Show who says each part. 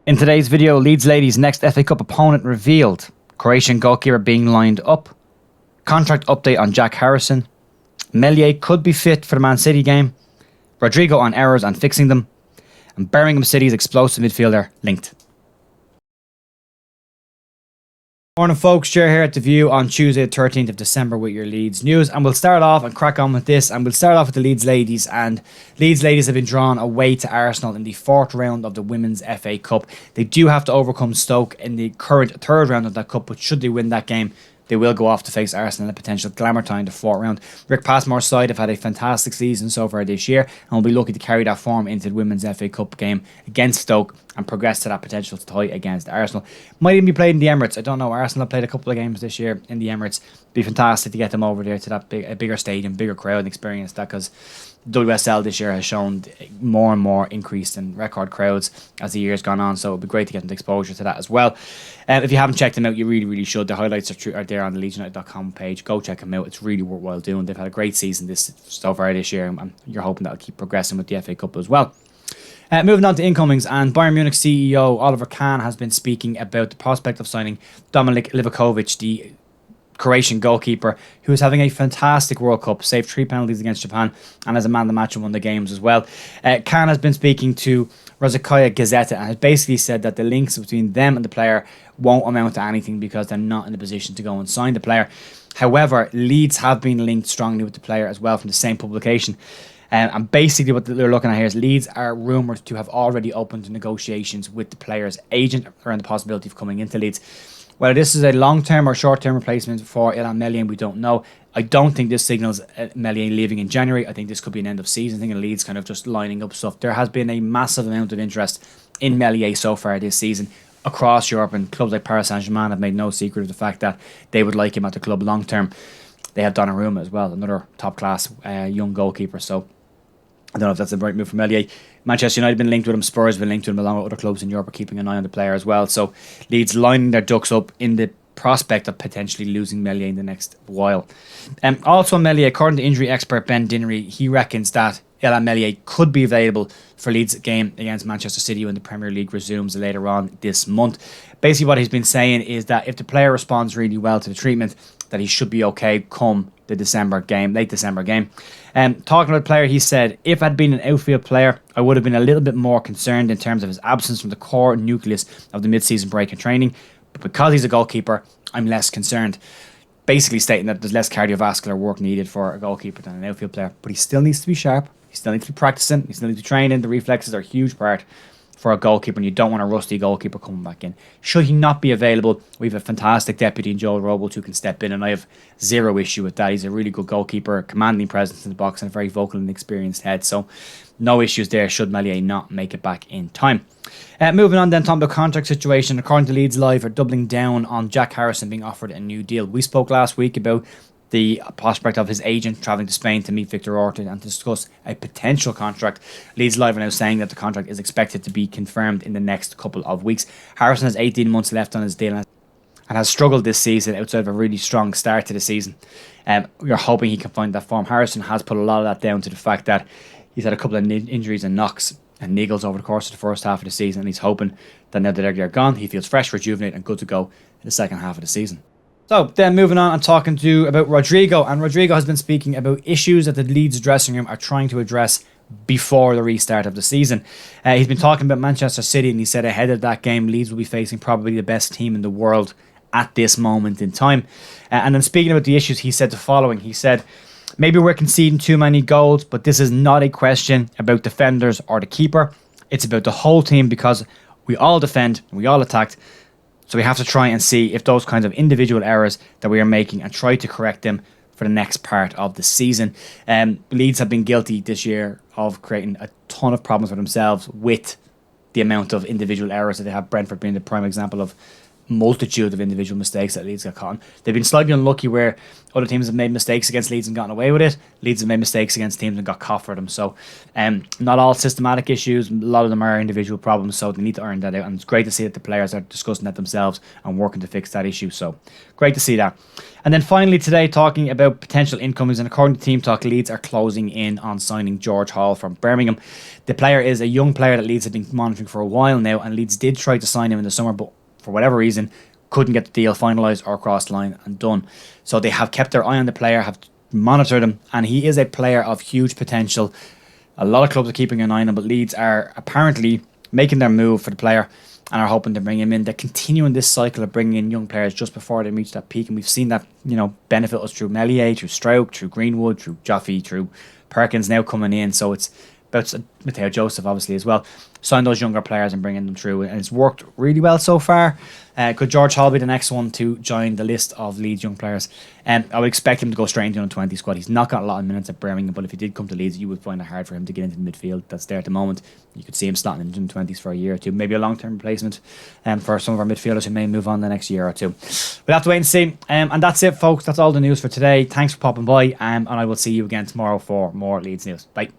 Speaker 1: In today's video, Leeds ladies' next FA Cup opponent revealed, Croatian goalkeeper being lined up, contract update on Jack Harrison, Meslier could be fit for the Man City game, Rodrigo on errors and fixing them, and Birmingham City's explosive midfielder linked. Morning folks, Ger here at The View on Tuesday the 13th of December with your Leeds news, and we'll start off and crack on with this, and we'll start off with the Leeds ladies. And Leeds ladies have been drawn away to Arsenal in the 4th round of the Women's FA Cup. They do have to overcome Stoke in the current 3rd round of that cup, but should they win that game, they will go off to face Arsenal in a potential glamour tie in the 4th round. Rick Passmore's side have had a fantastic season so far this year and will be looking to carry that form into the Women's FA Cup game against Stoke and progress to that potential tie against Arsenal. Might even be played in the Emirates. I don't know. Arsenal have played a couple of games this year in the Emirates. Be fantastic to get them over there to that bigger stadium, bigger crowd, and experience that, because WSL this year has shown more and more increase in record crowds as the year's gone on, so it'd be great to get them exposure to that as well. If you haven't checked them out, you really should. The highlights are there on the leedsunited.com page. Go check them out. It's really worthwhile doing. They've had a great season so far this year, and you're hoping that'll keep progressing with the FA Cup as well. Moving on to incomings, and Bayern Munich CEO Oliver Kahn has been speaking about the prospect of signing Dominik Livakovic, the Croatian goalkeeper, who is having a fantastic World Cup, saved 3 penalties against Japan, and as a man of the match and won the games as well. Kahn has been speaking to Rozhkovaya Gazeta and has basically said that the links between them and the player won't amount to anything because they're not in a position to go and sign the player. However, Leeds have been linked strongly with the player as well from the same publication. And basically what they're looking at here is Leeds are rumoured to have already opened negotiations with the player's agent around the possibility of coming into Leeds. Whether this is a long-term or short-term replacement for Ilhan Meslier, we don't know. I don't think this signals Meslier leaving in January. I think this could be an end of season thing, and Leeds kind of just lining up stuff. There has been a massive amount of interest in Meslier so far this season across Europe, and clubs like Paris Saint-Germain have made no secret of the fact that they would like him at the club long-term. They have Donnarumma as well, another top-class young goalkeeper, so I don't know if that's the right move for Meslier. Manchester United have been linked with him. Spurs have been linked with him, along with other clubs in Europe are keeping an eye on the player as well. So Leeds lining their ducks up in the prospect of potentially losing Meslier in the next while. Also Meslier, according to injury expert Ben Dinnery, he reckons that Ilhan Meslier could be available for Leeds' game against Manchester City when the Premier League resumes later on this month. Basically what he's been saying is that if the player responds really well to the treatment, that he should be okay come the late December game. Talking about the player, he said, if I'd been an outfield player, I would have been a little bit more concerned in terms of his absence from the core nucleus of the mid-season break and training. But because he's a goalkeeper, I'm less concerned. Basically stating that there's less cardiovascular work needed for a goalkeeper than an outfield player. But he still needs to be sharp. He still needs to be practicing. He still needs to be training. The reflexes are a huge part for a goalkeeper, and you don't want a rusty goalkeeper coming back in. Should he not be available, we have a fantastic deputy in Joel Robles who can step in, and I have zero issue with that. He's a really good goalkeeper, commanding presence in the box, and a very vocal and experienced head, so no issues there should Meslier not make it back in time. Moving on then, talking about contract situation, according to Leeds Live, are doubling down on Jack Harrison being offered a new deal. We spoke last week about the prospect of his agent travelling to Spain to meet Victor Orta and to discuss a potential contract. Leeds Live are now saying that the contract is expected to be confirmed in the next couple of weeks. Harrison has 18 months left on his deal and has struggled this season outside of a really strong start to the season. We're hoping he can find that form. Harrison has put a lot of that down to the fact that he's had a couple of injuries and knocks and niggles over the course of the first half of the season, and he's hoping that now that they're gone, he feels fresh, rejuvenated and good to go in the second half of the season. So then moving on and talking about Rodrigo, and Rodrigo has been speaking about issues that the Leeds dressing room are trying to address before the restart of the season. He's been talking about Manchester City, and he said ahead of that game Leeds will be facing probably the best team in the world at this moment in time. And then speaking about the issues, he said the following. He said, maybe we're conceding too many goals, but this is not a question about defenders or the keeper. It's about the whole team, because we all defend and we all attacked. So we have to try and see if those kinds of individual errors that we are making and try to correct them for the next part of the season. Leeds have been guilty this year of creating a ton of problems for themselves with the amount of individual errors that they have. Brentford being the prime example of multitude of individual mistakes that Leeds got caught on. They've been slightly unlucky where other teams have made mistakes against Leeds and gotten away with it. Leeds have made mistakes against teams and got caught for them. So not all systematic issues. A lot of them are individual problems, so they need to earn that out. And it's great to see that the players are discussing that themselves and working to fix that issue. So great to see that. And then finally today, talking about potential incomings, and according to Team Talk, Leeds are closing in on signing George Hall from Birmingham. The player is a young player that Leeds have been monitoring for a while now, and Leeds did try to sign him in the summer, but for whatever reason, couldn't get the deal finalised or crossed the line and done. So they have kept their eye on the player, have monitored him, and he is a player of huge potential. A lot of clubs are keeping an eye on him, but Leeds are apparently making their move for the player and are hoping to bring him in. They're continuing this cycle of bringing in young players just before they reach that peak, and we've seen that, benefit us through Meslier, through Stroke, through Greenwood, through Jaffe, through Perkins now coming in. So it's about Matteo Joseph obviously as well. Sign those younger players and bringing them through, and it's worked really well so far. Could George Hall be the next one to join the list of Leeds young players? I would expect him to go straight into the under-20 squad. He's not got a lot of minutes at Birmingham, but if he did come to Leeds, you would find it hard for him to get into the midfield that's there at the moment. You could see him slotting into the 20s for a year or two, maybe a long-term replacement for some of our midfielders who may move on the next year or two. We'll have to wait and see. And that's it, folks. That's all the news for today. Thanks for popping by, and I will see you again tomorrow for more Leeds news. Bye.